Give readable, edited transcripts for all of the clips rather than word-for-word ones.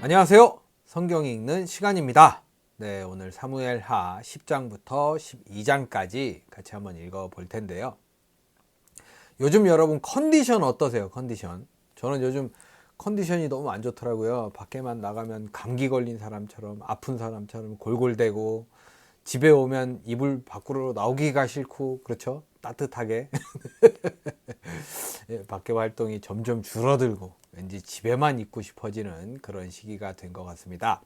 안녕하세요. 성경 읽는 시간입니다. 네, 오늘 사무엘하 10장부터 12장까지 같이 한번 읽어 볼 텐데요. 요즘 여러분 컨디션 어떠세요? 컨디션. 저는 요즘 컨디션이 너무 안 좋더라고요. 밖에만 나가면 감기 걸린 사람처럼, 아픈 사람처럼 골골대고, 집에 오면 이불 밖으로 나오기가 싫고, 그렇죠? 따뜻하게. 밖에 활동이 점점 줄어들고 왠지 집에만 있고 싶어지는 그런 시기가 된 것 같습니다.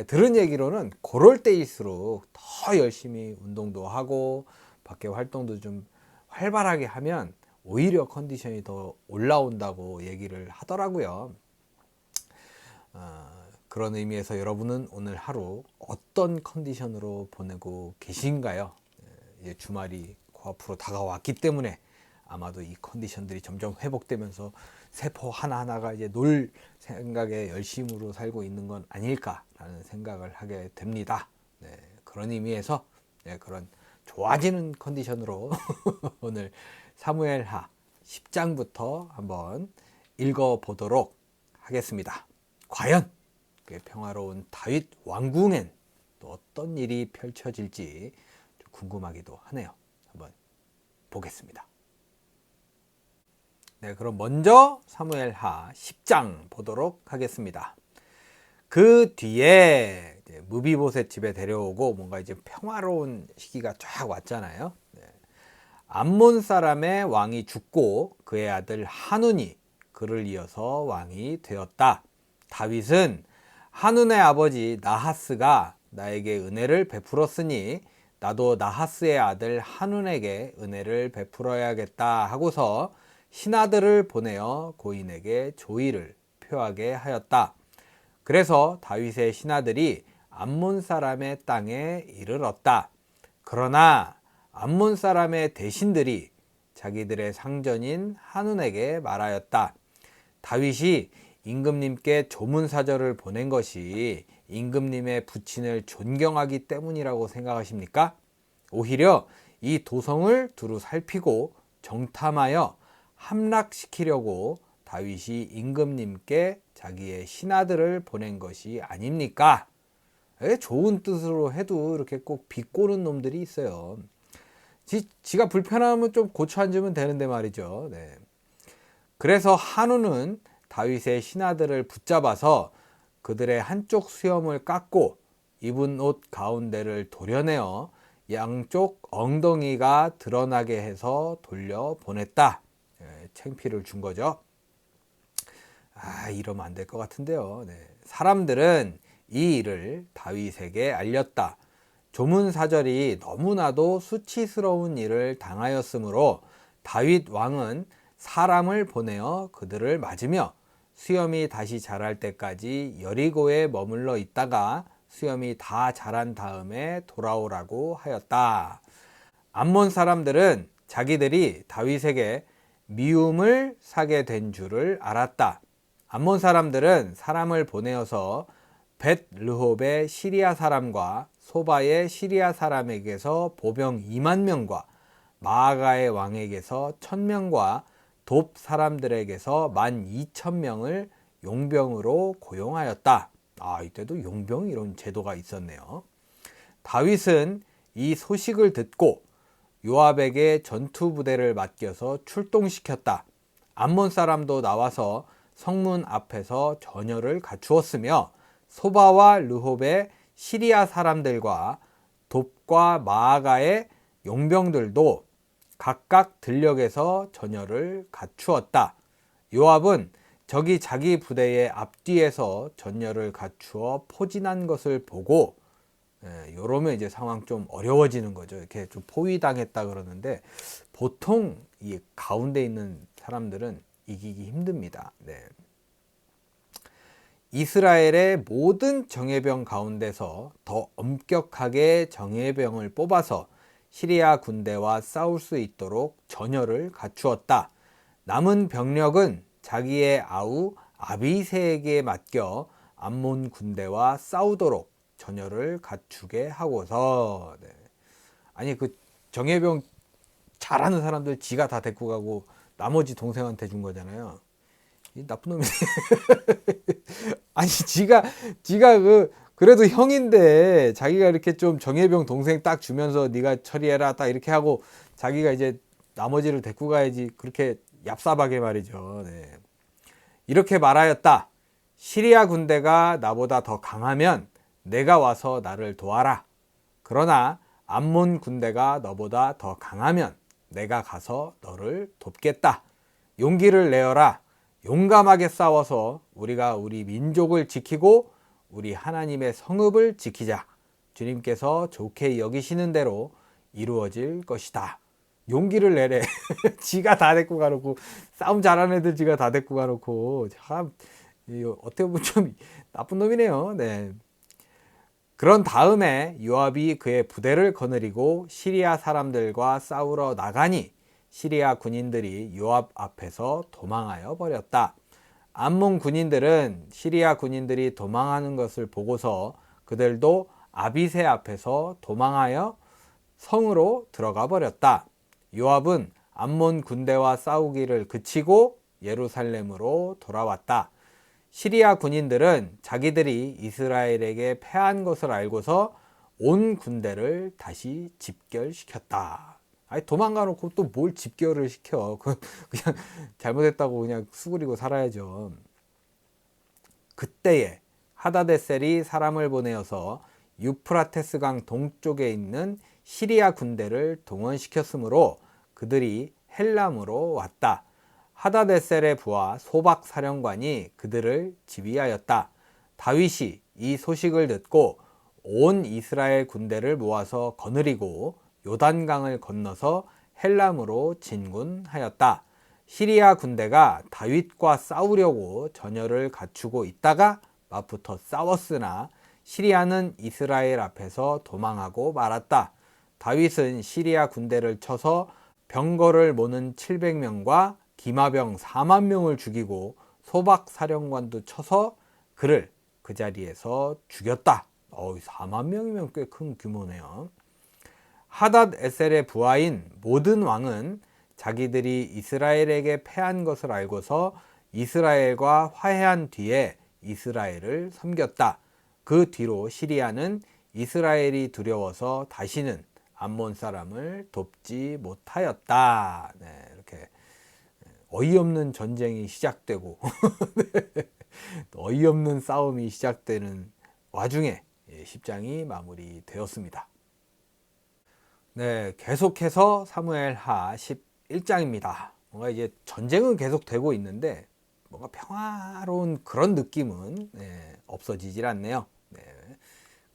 들은 얘기로는 그럴 때일수록 더 열심히 운동도 하고 밖에 활동도 좀 활발하게 하면 오히려 컨디션이 더 올라온다고 얘기를 하더라고요. 그런 의미에서 여러분은 오늘 하루 어떤 컨디션으로 보내고 계신가요? 이제 주말이 코앞으로 다가왔기 때문에 아마도 이 컨디션들이 점점 회복되면서 세포 하나하나가 이제 놀 생각에 열심으로 살고 있는 건 아닐까라는 생각을 하게 됩니다. 네, 그런 의미에서 그런 좋아지는 컨디션으로 오늘 사무엘하 10장부터 한번 읽어보도록 하겠습니다. 과연 그 평화로운 다윗 왕궁엔 또 어떤 일이 펼쳐질지 궁금하기도 하네요. 한번 보겠습니다. 네, 그럼 먼저 사무엘하 10장 보도록 하겠습니다. 그 뒤에 무비보셋 집에 데려오고 뭔가 이제 평화로운 시기가 쫙 왔잖아요. 암몬 사람의 왕이 죽고 그의 아들 한운이 그를 이어서 왕이 되었다. 다윗은 한운의 아버지 나하스가 나에게 은혜를 베풀었으니 나도 나하스의 아들 한운에게 은혜를 베풀어야겠다 하고서 신하들을 보내어 고인에게 조의를 표하게 하였다. 그래서 다윗의 신하들이 암몬 사람의 땅에 이르렀다. 그러나 암몬 사람의 대신들이 자기들의 상전인 한운에게 말하였다. 다윗이 임금님께 조문사절을 보낸 것이 임금님의 부친을 존경하기 때문이라고 생각하십니까? 오히려 이 도성을 두루 살피고 정탐하여 함락시키려고 다윗이 임금님께 자기의 신하들을 보낸 것이 아닙니까? 좋은 뜻으로 해도 이렇게 꼭 비꼬는 놈들이 있어요. 지가 불편하면 좀 고쳐 앉으면 되는데 말이죠. 네. 그래서 한우는 다윗의 신하들을 붙잡아서 그들의 한쪽 수염을 깎고 입은 옷 가운데를 도려내어 양쪽 엉덩이가 드러나게 해서 돌려보냈다. 창피를 준 거죠. 이러면 안 될 것 같은데요. 네. 사람들은 이 일을 다윗에게 알렸다. 조문사절이 너무나도 수치스러운 일을 당하였으므로 다윗 왕은 사람을 보내어 그들을 맞으며 수염이 다시 자랄 때까지 여리고에 머물러 있다가 수염이 다 자란 다음에 돌아오라고 하였다. 암몬 사람들은 자기들이 다윗에게 미움을 사게 된 줄을 알았다. 암몬 사람들은 사람을 보내어서 벳르홉의 시리아 사람과 소바의 시리아 사람에게서 보병 2만 명과 마아가의 왕에게서 1000명과 돕 사람들에게서 12,000명을 용병으로 고용하였다. 이때도 용병 이런 제도가 있었네요. 다윗은 이 소식을 듣고 요압에게 전투 부대를 맡겨서 출동시켰다. 암몬 사람도 나와서 성문 앞에서 전열을 갖추었으며 소바와 르홉의 시리아 사람들과 돕과 마아가의 용병들도 각각 들녘에서 전열을 갖추었다. 요압은 적이 자기 부대의 앞뒤에서 전열을 갖추어 포진한 것을 보고 요러면 이제 상황 좀 어려워지는 거죠. 이렇게 좀 포위당했다 그러는데 보통 이 가운데 있는 사람들은 이기기 힘듭니다. 네. 이스라엘의 모든 정예병 가운데서 더 엄격하게 정예병을 뽑아서 시리아 군대와 싸울 수 있도록 전열을 갖추었다. 남은 병력은 자기의 아우 아비새에게 맡겨 암몬 군대와 싸우도록 전열을 갖추게 하고서 아니 그 정예병 잘하는 사람들 지가 다 데리고 가고 나머지 동생한테 준 거잖아요. 이 나쁜 놈이네. 아니 지가 그래도 형인데 자기가 이렇게 좀 정예병 동생 딱 주면서 네가 처리해라 딱 이렇게 하고 자기가 이제 나머지를 데리고 가야지. 그렇게 얍삽하게 말이죠. 네. 이렇게 말하였다. 시리아 군대가 나보다 더 강하면 내가 와서 나를 도와라. 그러나 암몬 군대가 너보다 더 강하면 내가 가서 너를 돕겠다. 용기를 내어라. 용감하게 싸워서 우리가 우리 민족을 지키고 우리 하나님의 성읍을 지키자. 주님께서 좋게 여기시는 대로 이루어질 것이다. 용기를 내래. 지가 다 데리고 가놓고, 싸움 잘하는 애들 지가 다 데리고 가놓고, 참 어떻게 보면 좀 나쁜 놈이네요. 네. 그런 다음에 요압이 그의 부대를 거느리고 시리아 사람들과 싸우러 나가니 시리아 군인들이 요압 앞에서 도망하여 버렸다. 암몬 군인들은 시리아 군인들이 도망하는 것을 보고서 그들도 아비새 앞에서 도망하여 성으로 들어가 버렸다. 요압은 암몬 군대와 싸우기를 그치고 예루살렘으로 돌아왔다. 시리아 군인들은 자기들이 이스라엘에게 패한 것을 알고서 온 군대를 다시 집결시켰다. 아니 도망가 놓고 또 뭘 집결을 시켜. 그냥 잘못했다고 그냥 수그리고 살아야죠. 그때에 하다데셀이 사람을 보내어서 유프라테스강 동쪽에 있는 시리아 군대를 동원시켰으므로 그들이 헬람으로 왔다. 하다데셀의 부하 소박 사령관이 그들을 지휘하였다. 다윗이 이 소식을 듣고 온 이스라엘 군대를 모아서 거느리고 요단강을 건너서 헬람으로 진군하였다. 시리아 군대가 다윗과 싸우려고 전열을 갖추고 있다가 맞붙어 싸웠으나 시리아는 이스라엘 앞에서 도망하고 말았다. 다윗은 시리아 군대를 쳐서 병거를 모는 700명과 기마병 4만 명을 죽이고 소박 사령관도 쳐서 그를 그 자리에서 죽였다. 4만 명이면 꽤 큰 규모네요. 하닷에셀의 부하인 모든 왕은 자기들이 이스라엘에게 패한 것을 알고서 이스라엘과 화해한 뒤에 이스라엘을 섬겼다. 그 뒤로 시리아는 이스라엘이 두려워서 다시는 암몬 사람을 돕지 못하였다. 네, 이렇게 어이없는 전쟁이 시작되고 어이없는 싸움이 시작되는 와중에 10장이 마무리되었습니다. 네, 계속해서 사무엘하 11장입니다. 뭔가 이제 전쟁은 계속되고 있는데 뭔가 평화로운 그런 느낌은 없어지질 않네요. 네.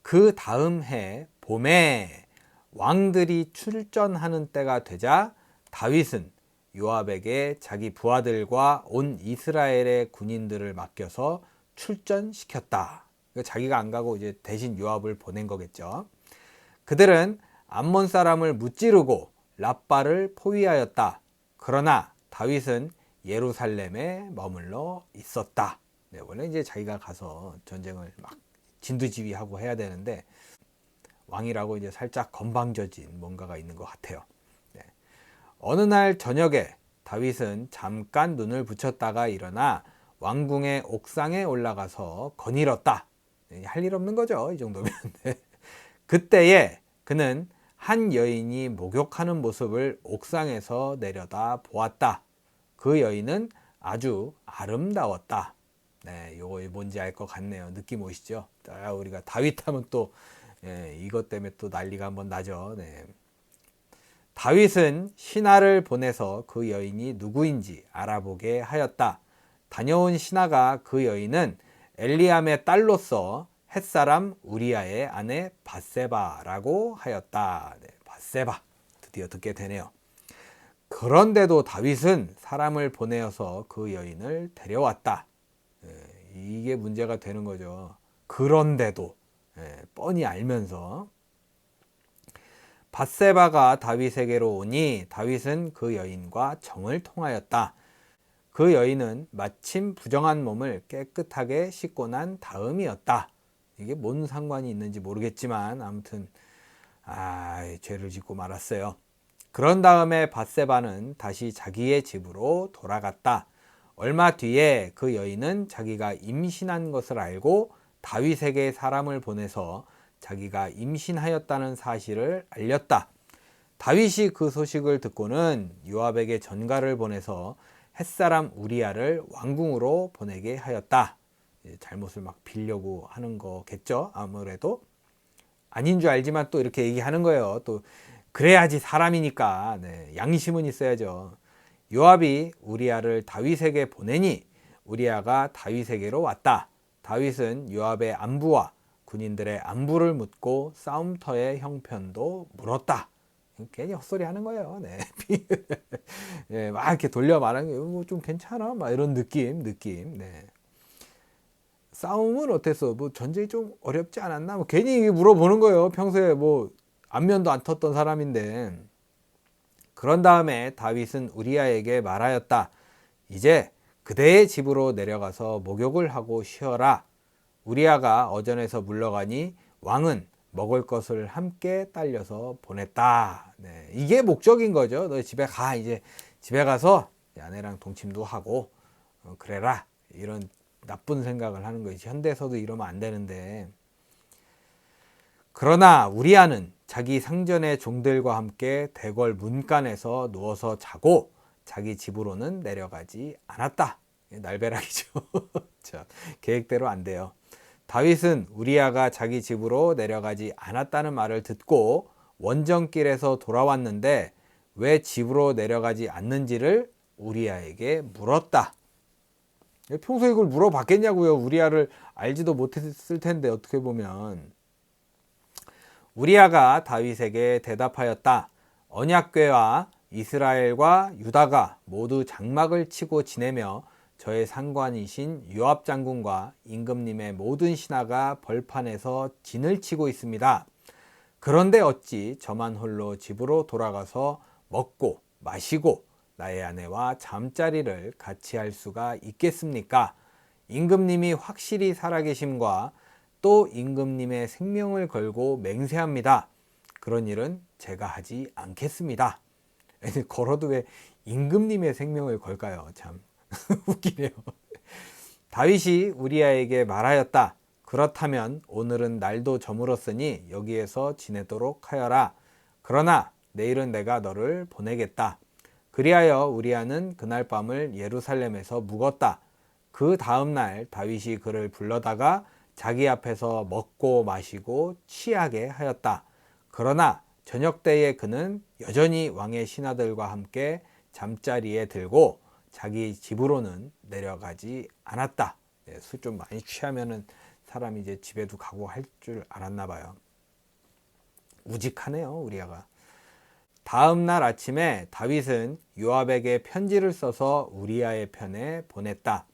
그 다음 해 봄에 왕들이 출전하는 때가 되자 다윗은 요압에게 자기 부하들과 온 이스라엘의 군인들을 맡겨서 출전시켰다. 자기가 안 가고 이제 대신 요압을 보낸 거겠죠. 그들은 암몬 사람을 무찌르고 랍바를 포위하였다. 그러나 다윗은 예루살렘에 머물러 있었다. 네, 원래 이제 자기가 가서 전쟁을 막 진두지휘하고 해야 되는데 왕이라고 이제 살짝 건방져진 뭔가가 있는 것 같아요. 네. 어느 날 저녁에 다윗은 잠깐 눈을 붙였다가 일어나 왕궁의 옥상에 올라가서 거닐었다. 할 일 없는 거죠, 이 정도면. 그때에 그는 한 여인이 목욕하는 모습을 옥상에서 내려다 보았다. 그 여인은 아주 아름다웠다. 네, 요거 뭔지 알 것 같네요. 느낌 오시죠? 우리가 다윗 하면 또 이것 때문에 또 난리가 한번 나죠. 네. 다윗은 신하를 보내서 그 여인이 누구인지 알아보게 하였다. 다녀온 신하가 그 여인은 엘리암의 딸로서 햇사람 우리아의 아내 밧세바라고 하였다. 네, 밧세바 드디어 듣게 되네요. 그런데도 다윗은 사람을 보내어서 그 여인을 데려왔다. 이게 문제가 되는 거죠. 그런데도 뻔히 알면서 밧세바가 다윗에게로 오니 다윗은 그 여인과 정을 통하였다. 그 여인은 마침 부정한 몸을 깨끗하게 씻고 난 다음이었다. 이게 뭔 상관이 있는지 모르겠지만 아무튼 죄를 짓고 말았어요. 그런 다음에 밧세바는 다시 자기의 집으로 돌아갔다. 얼마 뒤에 그 여인은 자기가 임신한 것을 알고 다윗에게 사람을 보내서 자기가 임신하였다는 사실을 알렸다. 다윗이 그 소식을 듣고는 요압에게 전가를 보내서 햇사람 우리야를 왕궁으로 보내게 하였다. 잘못을 막 빌려고 하는 거겠죠. 아무래도 아닌 줄 알지만 또 이렇게 얘기하는 거예요. 또 그래야지 사람이니까. 네, 양심은 있어야죠. 요압이 우리야를 다윗에게 보내니 우리야가 다윗에게로 왔다. 다윗은 요압의 안부와 군인들의 안부를 묻고 싸움터의 형편도 물었다. 괜히 헛소리 하는 거예요. 네. 예, 막 이렇게 돌려 말하는 게 뭐 좀 괜찮아? 막 이런 느낌. 네. 싸움은 어땠어? 뭐 전쟁이 좀 어렵지 않았나? 뭐 괜히 물어보는 거예요. 평소에 뭐 안면도 안 텄던 사람인데. 그런 다음에 다윗은 우리야에게 말하였다. 이제 그대의 집으로 내려가서 목욕을 하고 쉬어라. 우리야가 어전에서 물러가니 왕은 먹을 것을 함께 딸려서 보냈다. 네, 이게 목적인 거죠. 너 집에 가. 이제 집에 가서 아내랑 동침도 하고 그래라. 이런 나쁜 생각을 하는 거지. 현대에서도 이러면 안 되는데. 그러나 우리야는 자기 상전의 종들과 함께 대궐 문간에서 누워서 자고 자기 집으로는 내려가지 않았다. 날벼락이죠. 자, 계획대로 안 돼요. 다윗은 우리야가 자기 집으로 내려가지 않았다는 말을 듣고 원정길에서 돌아왔는데 왜 집으로 내려가지 않는지를 우리야에게 물었다. 평소에 이걸 물어봤겠냐고요. 우리야를 알지도 못했을 텐데 어떻게 보면. 우리야가 다윗에게 대답하였다. 언약궤와 이스라엘과 유다가 모두 장막을 치고 지내며 저의 상관이신 요압 장군과 임금님의 모든 신하가 벌판에서 진을 치고 있습니다. 그런데 어찌 저만 홀로 집으로 돌아가서 먹고 마시고 나의 아내와 잠자리를 같이 할 수가 있겠습니까? 임금님이 확실히 살아계심과 또 임금님의 생명을 걸고 맹세합니다. 그런 일은 제가 하지 않겠습니다. 걸어도 왜 임금님의 생명을 걸까요? 참 웃기네요. 다윗이 우리야에게 말하였다. 그렇다면 오늘은 날도 저물었으니 여기에서 지내도록 하여라. 그러나 내일은 내가 너를 보내겠다. 그리하여 우리야는 그날 밤을 예루살렘에서 묵었다. 그 다음날 다윗이 그를 불러다가 자기 앞에서 먹고 마시고 취하게 하였다. 그러나 저녁 때에 그는 여전히 왕의 신하들과 함께 잠자리에 들고 자기 집으로는 내려가지 않았다. 네, 술 좀 많이 취하면은 사람이 이제 집에도 가고 할 줄 알았나 봐요. 우직하네요, 우리야가. 다음 날 아침에 다윗은 요압에게 편지를 써서 우리야의 편에 보냈다.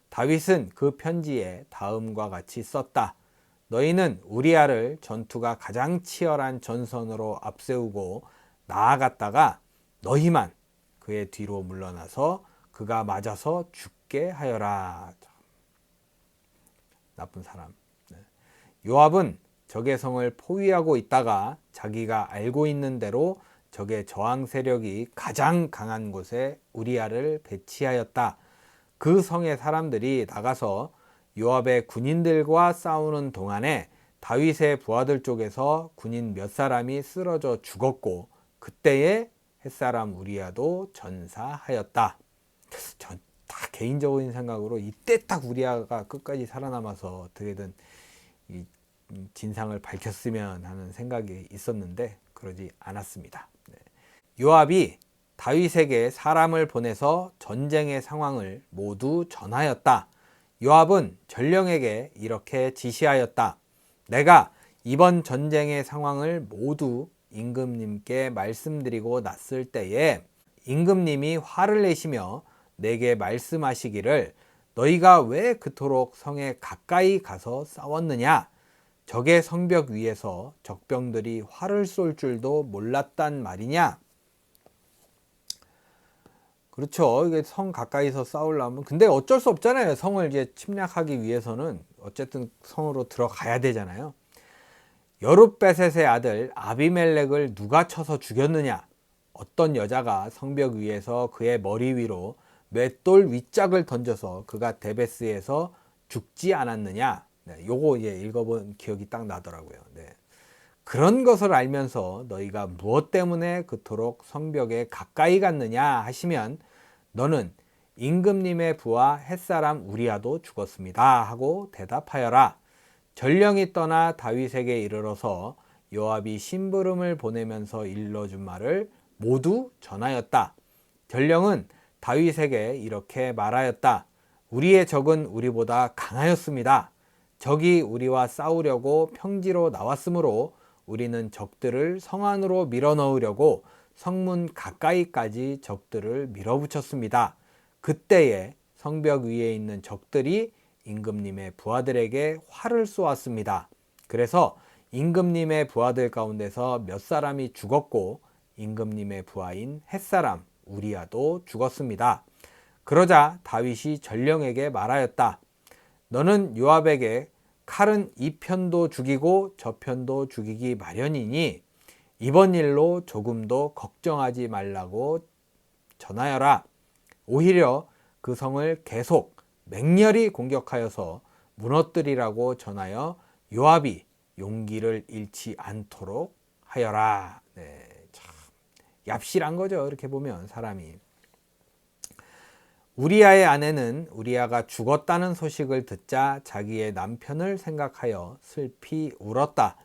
다윗은 그 편지에 다음과 같이 썼다. 너희는 우리야를 전투가 가장 치열한 전선으로 앞세우고 나아갔다가 너희만 그의 뒤로 물러나서 그가 맞아서 죽게 하여라. 나쁜 사람. 요압은 적의 성을 포위하고 있다가 자기가 알고 있는 대로 적의 저항 세력이 가장 강한 곳에 우리야를 배치하였다. 그 성의 사람들이 나가서 요압의 군인들과 싸우는 동안에 다윗의 부하들 쪽에서 군인 몇 사람이 쓰러져 죽었고 그때에 햇사람 우리야도 전사하였다. 전 다 개인적인 생각으로 이때 딱 우리야가 끝까지 살아남아서 어떻게든 이 진상을 밝혔으면 하는 생각이 있었는데 그러지 않았습니다. 요압이 다윗에게 사람을 보내서 전쟁의 상황을 모두 전하였다. 요압은 전령에게 이렇게 지시하였다. 내가 이번 전쟁의 상황을 모두 임금님께 말씀드리고 났을 때에 임금님이 화를 내시며 내게 말씀하시기를 너희가 왜 그토록 성에 가까이 가서 싸웠느냐? 적의 성벽 위에서 적병들이 활을 쏠 줄도 몰랐단 말이냐? 그렇죠. 이게 성 가까이서 싸우려면 근데 어쩔 수 없잖아요. 성을 이제 침략하기 위해서는 어쨌든 성으로 들어가야 되잖아요. 여룹베셋의 아들 아비멜렉을 누가 쳐서 죽였느냐? 어떤 여자가 성벽 위에서 그의 머리 위로 맷돌 윗짝을 던져서 그가 데베스에서 죽지 않았느냐. 네, 요거 이제 읽어본 기억이 딱 나더라고요. 네. 그런 것을 알면서 너희가 무엇 때문에 그토록 성벽에 가까이 갔느냐 하시면 너는 임금님의 부하 햇사람 우리아도 죽었습니다 하고 대답하여라. 전령이 떠나 다윗에게 이르러서 요압이 심부름을 보내면서 일러준 말을 모두 전하였다. 전령은 다윗에게 이렇게 말하였다. 우리의 적은 우리보다 강하였습니다. 적이 우리와 싸우려고 평지로 나왔으므로 우리는 적들을 성 안으로 밀어넣으려고 성문 가까이까지 적들을 밀어붙였습니다. 그때에 성벽 위에 있는 적들이 임금님의 부하들에게 활을 쏘았습니다. 그래서 임금님의 부하들 가운데서 몇 사람이 죽었고 임금님의 부하인 햇사람 우리아도 죽었습니다. 그러자 다윗이 전령에게 말하였다. 너는 요압에게 칼은 이 편도 죽이고 저 편도 죽이기 마련이니 이번 일로 조금도 걱정하지 말라고 전하여라. 오히려 그 성을 계속 맹렬히 공격하여서 무너뜨리라고 전하여 요압이 용기를 잃지 않도록 하여라. 네, 참 얍실한 거죠. 이렇게 보면 사람이. 우리아의 아내는 우리아가 죽었다는 소식을 듣자 자기의 남편을 생각하여 슬피 울었다.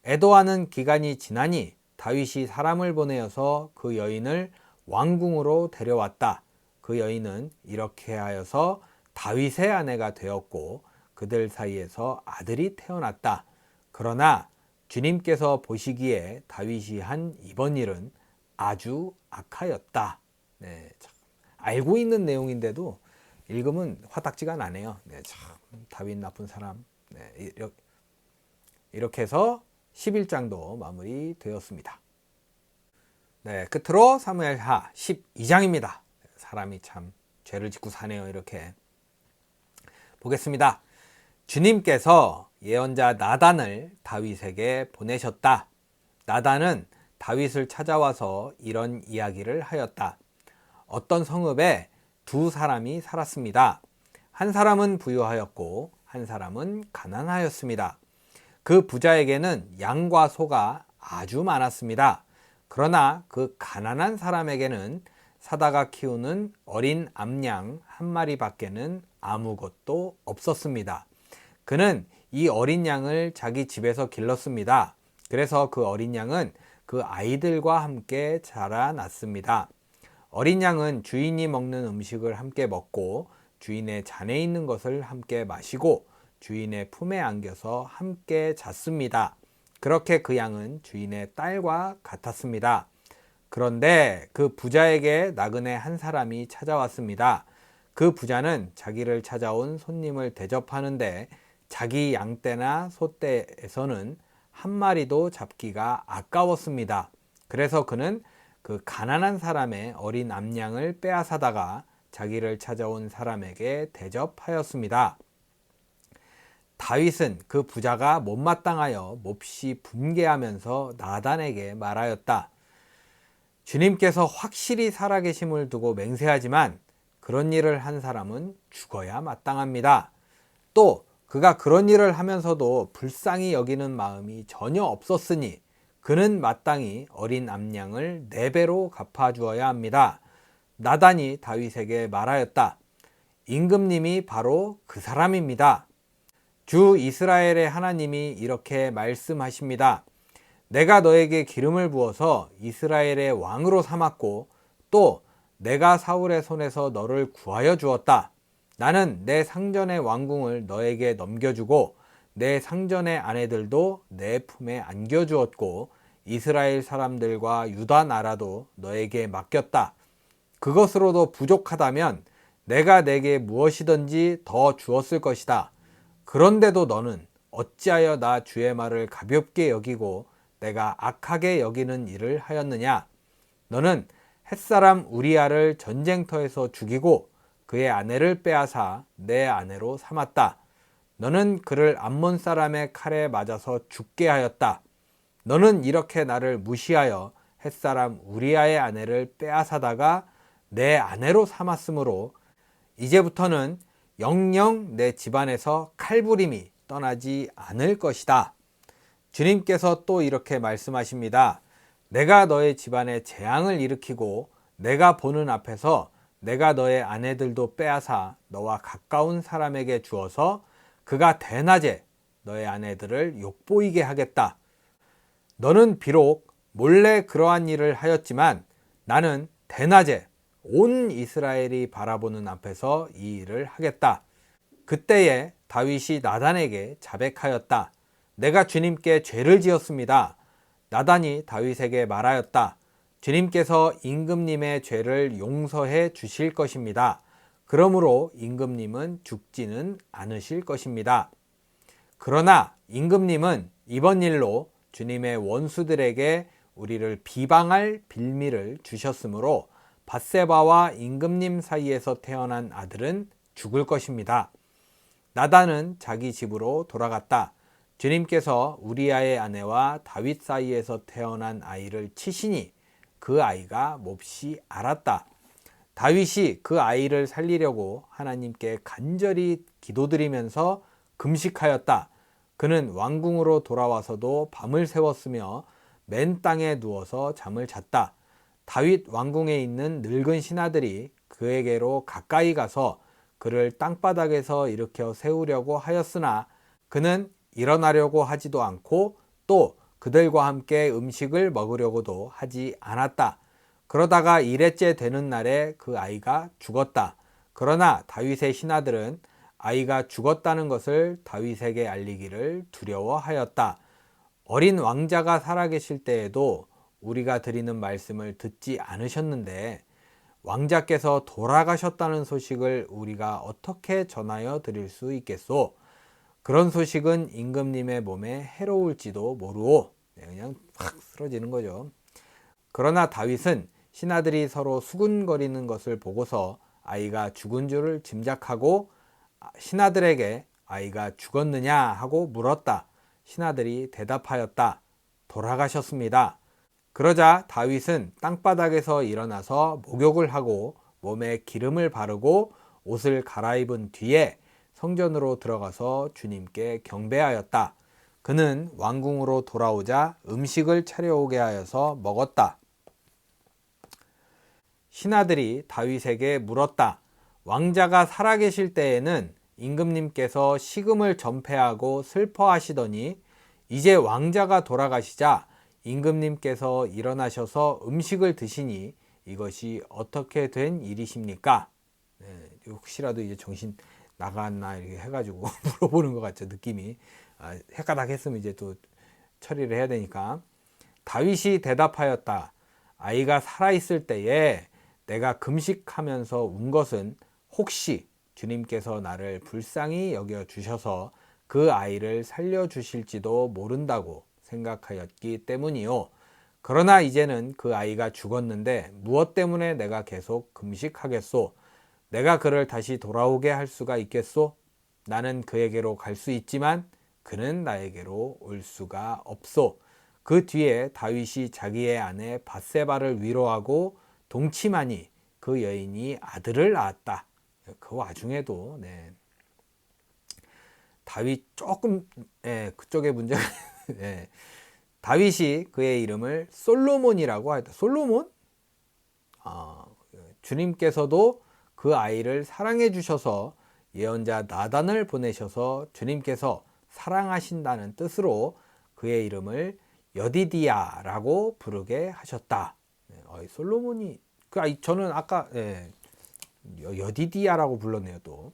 애도하는 기간이 지나니 다윗이 사람을 보내어서 그 여인을 왕궁으로 데려왔다. 그 여인은 이렇게 하여서 다윗의 아내가 되었고 그들 사이에서 아들이 태어났다. 그러나 주님께서 보시기에 다윗이 한 이번 일은 아주 악하였다. 네, 참. 알고 있는 내용인데도 읽으면 화딱지가 나네요. 네, 참 다윗 나쁜 사람. 네, 이렇게 해서 11장도 마무리되었습니다. 네, 끝으로 사무엘하 12장입니다. 사람이 참 죄를 짓고 사네요. 이렇게 보겠습니다. 주님께서 예언자 나단을 다윗에게 보내셨다. 나단은 다윗을 찾아와서 이런 이야기를 하였다. 어떤 성읍에 두 사람이 살았습니다. 한 사람은 부유하였고 한 사람은 가난하였습니다. 그 부자에게는 양과 소가 아주 많았습니다. 그러나 그 가난한 사람에게는 사다가 키우는 어린 암양 한 마리밖에는 아무것도 없었습니다. 그는 이 어린 양을 자기 집에서 길렀습니다. 그래서 그 어린 양은 그 아이들과 함께 자라났습니다. 어린 양은 주인이 먹는 음식을 함께 먹고 주인의 잔에 있는 것을 함께 마시고 주인의 품에 안겨서 함께 잤습니다. 그렇게 그 양은 주인의 딸과 같았습니다. 그런데 그 부자에게 나그네 한 사람이 찾아왔습니다. 그 부자는 자기를 찾아온 손님을 대접하는데 자기 양떼나 소떼에서는 한 마리도 잡기가 아까웠습니다. 그래서 그는 그 가난한 사람의 어린 암양을 빼앗아다가 자기를 찾아온 사람에게 대접하였습니다. 다윗은 그 부자가 못마땅하여 몹시 분개하면서 나단에게 말하였다. 주님께서 확실히 살아계심을 두고 맹세하지만 그런 일을 한 사람은 죽어야 마땅합니다. 또 그가 그런 일을 하면서도 불쌍히 여기는 마음이 전혀 없었으니 그는 마땅히 어린 암양을 4배로 갚아주어야 합니다. 나단이 다윗에게 말하였다. 임금님이 바로 그 사람입니다. 주 이스라엘의 하나님이 이렇게 말씀하십니다. 내가 너에게 기름을 부어서 이스라엘의 왕으로 삼았고 또 내가 사울의 손에서 너를 구하여 주었다. 나는 내 상전의 왕궁을 너에게 넘겨주고 내 상전의 아내들도 내 품에 안겨주었고 이스라엘 사람들과 유다 나라도 너에게 맡겼다. 그것으로도 부족하다면 내가 내게 무엇이든지 더 주었을 것이다. 그런데도 너는 어찌하여 나 주의 말을 가볍게 여기고 내가 악하게 여기는 일을 하였느냐? 너는 햇사람 우리아를 전쟁터에서 죽이고 그의 아내를 빼앗아 내 아내로 삼았다. 너는 그를 암몬 사람의 칼에 맞아서 죽게 하였다. 너는 이렇게 나를 무시하여 햇사람 우리아의 아내를 빼앗아다가 내 아내로 삼았으므로 이제부터는 영영 내 집안에서 칼부림이 떠나지 않을 것이다. 주님께서 또 이렇게 말씀하십니다. 내가 너의 집안에 재앙을 일으키고 내가 보는 앞에서 내가 너의 아내들도 빼앗아 너와 가까운 사람에게 주어서 그가 대낮에 너의 아내들을 욕보이게 하겠다. 너는 비록 몰래 그러한 일을 하였지만 나는 대낮에 온 이스라엘이 바라보는 앞에서 이 일을 하겠다. 그때에 다윗이 나단에게 자백하였다. 내가 주님께 죄를 지었습니다. 나단이 다윗에게 말하였다. 주님께서 임금님의 죄를 용서해 주실 것입니다. 그러므로 임금님은 죽지는 않으실 것입니다. 그러나 임금님은 이번 일로 주님의 원수들에게 우리를 비방할 빌미를 주셨으므로 밧세바와 임금님 사이에서 태어난 아들은 죽을 것입니다. 나단은 자기 집으로 돌아갔다. 주님께서 우리아의 아내와 다윗 사이에서 태어난 아이를 치시니 그 아이가 몹시 앓았다. 다윗이 그 아이를 살리려고 하나님께 간절히 기도드리면서 금식하였다. 그는 왕궁으로 돌아와서도 밤을 새웠으며 맨 땅에 누워서 잠을 잤다. 다윗 왕궁에 있는 늙은 신하들이 그에게로 가까이 가서 그를 땅바닥에서 일으켜 세우려고 하였으나 그는 일어나려고 하지도 않고 또 그들과 함께 음식을 먹으려고도 하지 않았다. 그러다가 일회째 되는 날에 그 아이가 죽었다. 그러나 다윗의 신하들은 아이가 죽었다는 것을 다윗에게 알리기를 두려워하였다. 어린 왕자가 살아계실 때에도 우리가 드리는 말씀을 듣지 않으셨는데 왕자께서 돌아가셨다는 소식을 우리가 어떻게 전하여 드릴 수 있겠소? 그런 소식은 임금님의 몸에 해로울지도 모르오. 그냥 확 쓰러지는 거죠. 그러나 다윗은 신하들이 서로 수군거리는 것을 보고서 아이가 죽은 줄을 짐작하고 신하들에게 아이가 죽었느냐 하고 물었다. 신하들이 대답하였다. 돌아가셨습니다. 그러자 다윗은 땅바닥에서 일어나서 목욕을 하고 몸에 기름을 바르고 옷을 갈아입은 뒤에 성전으로 들어가서 주님께 경배하였다. 그는 왕궁으로 돌아오자 음식을 차려오게 하여서 먹었다. 신하들이 다윗에게 물었다. 왕자가 살아계실 때에는 임금님께서 식음을 전폐하고 슬퍼하시더니 이제 왕자가 돌아가시자 임금님께서 일어나셔서 음식을 드시니 이것이 어떻게 된 일이십니까? 네, 혹시라도 이제 정신 나갔나 이렇게 해가지고 물어보는 것 같죠. 느낌이 헷가닥 했으면 이제 또 처리를 해야 되니까. 다윗이 대답하였다. 아이가 살아있을 때에 내가 금식하면서 운 것은 혹시 주님께서 나를 불쌍히 여겨 주셔서 그 아이를 살려주실지도 모른다고 생각하였기 때문이요. 그러나 이제는 그 아이가 죽었는데 무엇 때문에 내가 계속 금식하겠소? 내가 그를 다시 돌아오게 할 수가 있겠소? 나는 그에게로 갈 수 있지만 그는 나에게로 올 수가 없소. 그 뒤에 다윗이 자기의 아내 밧세바를 위로하고 동침하니 그 여인이 아들을 낳았다. 그 와중에도 다윗 조금 그쪽에 문제가 다윗이 그의 이름을 솔로몬이라고 하였다. 솔로몬? 주님께서도 그 아이를 사랑해 주셔서 예언자 나단을 보내셔서 주님께서 사랑하신다는 뜻으로 그의 이름을 여디디야라고 부르게 하셨다. 솔로몬이 저는 아까 여디디야라고 불렀네요. 또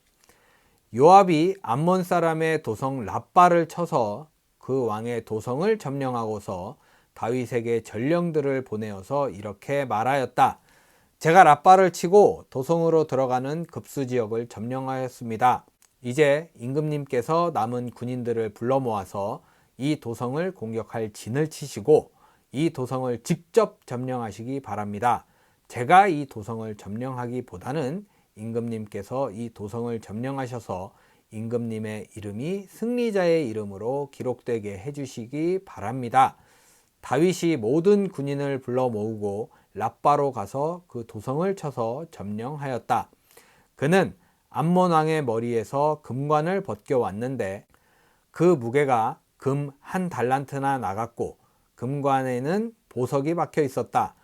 요압이 암몬 사람의 도성 랍바를 쳐서 그 왕의 도성을 점령하고서 다윗에게 전령들을 보내어서 이렇게 말하였다. 제가 랍바를 치고 도성으로 들어가는 급수 지역을 점령하였습니다. 이제 임금님께서 남은 군인들을 불러 모아서 이 도성을 공격할 진을 치시고 이 도성을 직접 점령하시기 바랍니다. 제가 이 도성을 점령하기보다는 임금님께서 이 도성을 점령하셔서 임금님의 이름이 승리자의 이름으로 기록되게 해주시기 바랍니다. 다윗이 모든 군인을 불러 모으고 랍바로 가서 그 도성을 쳐서 점령하였다. 그는 암몬 왕의 머리에서 금관을 벗겨 왔는데 그 무게가 금 1달란트나 나갔고 금관에는 보석이 박혀 있었다.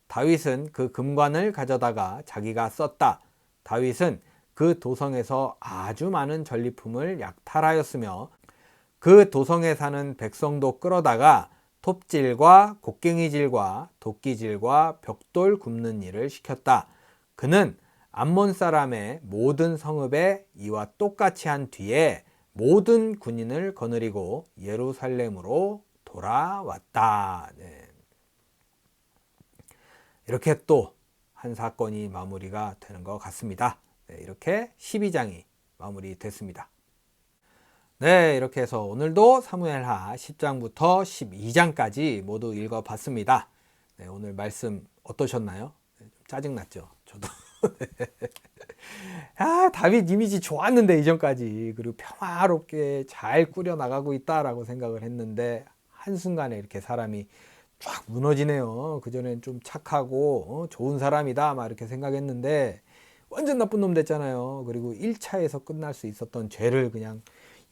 다윗은 그 금관을 가져다가 자기가 썼다. 다윗은 그 도성에서 아주 많은 전리품을 약탈하였으며 그 도성에 사는 백성도 끌어다가 톱질과 곡괭이질과 도끼질과 벽돌 굽는 일을 시켰다. 그는 암몬 사람의 모든 성읍에 이와 똑같이 한 뒤에 모든 군인을 거느리고 예루살렘으로 돌아왔다. 네. 이렇게 또 한 사건이 마무리가 되는 것 같습니다. 네, 이렇게 12장이 마무리됐습니다. 네, 이렇게 해서 오늘도 사무엘하 10장부터 12장까지 모두 읽어봤습니다. 네, 오늘 말씀 어떠셨나요? 네, 좀 짜증났죠? 저도. 다윗 이미지 좋았는데 이전까지, 그리고 평화롭게 잘 꾸려나가고 있다라고 생각을 했는데 한순간에 이렇게 사람이 쫙 무너지네요. 그전엔 좀 착하고 좋은 사람이다 막 이렇게 생각했는데 완전 나쁜 놈 됐잖아요. 그리고 1차에서 끝날 수 있었던 죄를 그냥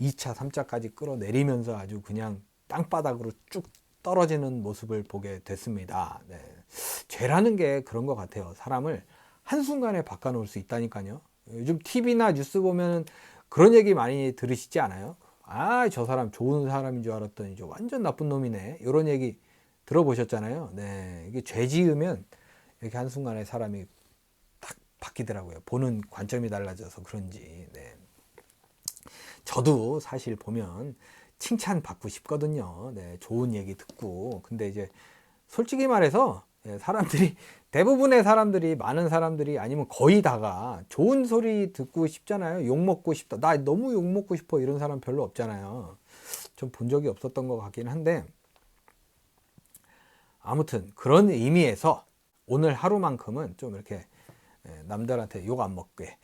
2차, 3차까지 끌어내리면서 아주 그냥 땅바닥으로 쭉 떨어지는 모습을 보게 됐습니다. 네. 죄라는 게 그런 것 같아요. 사람을 한순간에 바꿔놓을 수 있다니까요. 요즘 TV나 뉴스 보면 그런 얘기 많이 들으시지 않아요? 저 사람 좋은 사람인 줄 알았더니 완전 나쁜 놈이네. 이런 얘기 들어보셨잖아요. 네. 이게 죄 지으면 이렇게 한순간에 사람이 딱 바뀌더라고요. 보는 관점이 달라져서 그런지. 네. 저도 사실 보면 칭찬받고 싶거든요. 네, 좋은 얘기 듣고. 근데 이제 솔직히 말해서 사람들이, 대부분의 사람들이, 많은 사람들이 아니면 거의 다가 좋은 소리 듣고 싶잖아요. 욕 먹고 싶다. 나 너무 욕 먹고 싶어. 이런 사람 별로 없잖아요. 좀 본 적이 없었던 것 같긴 한데, 아무튼 그런 의미에서 오늘 하루만큼은 좀 이렇게 남들한테 욕 안 먹게.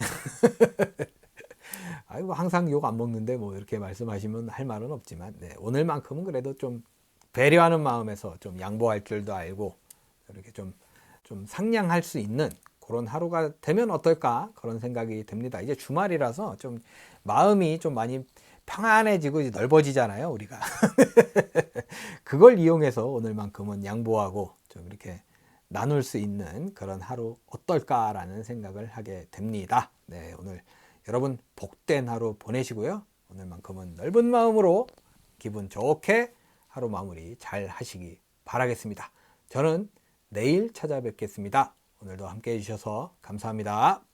아이고 항상 욕 안 먹는데 뭐 이렇게 말씀하시면 할 말은 없지만, 네, 오늘만큼은 그래도 좀 배려하는 마음에서 좀 양보할 줄도 알고 이렇게 좀 상냥할 수 있는 그런 하루가 되면 어떨까, 그런 생각이 듭니다. 이제 주말이라서 좀 마음이 좀 많이 평안해지고 넓어지잖아요, 우리가. 그걸 이용해서 오늘만큼은 양보하고 좀 이렇게 나눌 수 있는 그런 하루 어떨까라는 생각을 하게 됩니다. 네, 오늘 여러분 복된 하루 보내시고요. 오늘만큼은 넓은 마음으로 기분 좋게 하루 마무리 잘 하시기 바라겠습니다. 저는 내일 찾아뵙겠습니다. 오늘도 함께 해주셔서 감사합니다.